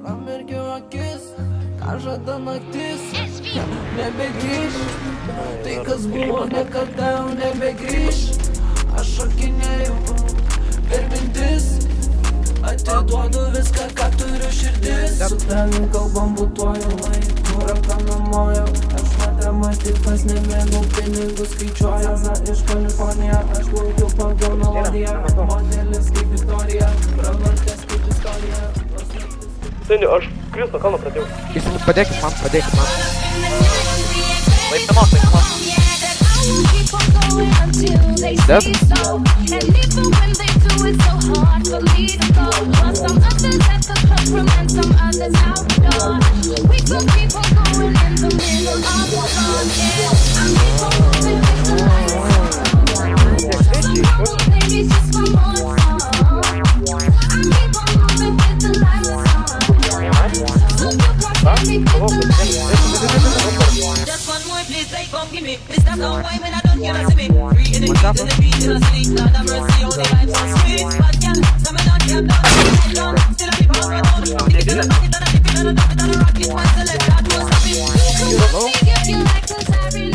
Pramerkiau akis, ką žada naktis, nebegrįš. Tai kas buvo niekada jau nebegrįš. Aš šokinėjau per mintis, atiduodu viską, ką turiu širdis. Su tavim kalbam butuoju laiku, ranka namojau. Aš matematikas nemėgau, pinigus skaičiuoju. Iš Kalifornija, aš plaukiu pagal melodiją. Modelis kaip Viktorija, pravartės kaip istorija. Seniai, aš Kristo kalną pradėjau. Jūs padėkit man. Laiptamok. Dead? Just one more please, like come give me. This stuff don't wine when I don't get a see me. Free in the beat, in the beat, in the sleep. Lord have mercy, how they life so sweet. But yeah, some of them can't done. Still a people on the road. Think it's a bucket and a dip it and a dump it and a rocket. Once the left, that was a bit. You can see if you like 'cause I really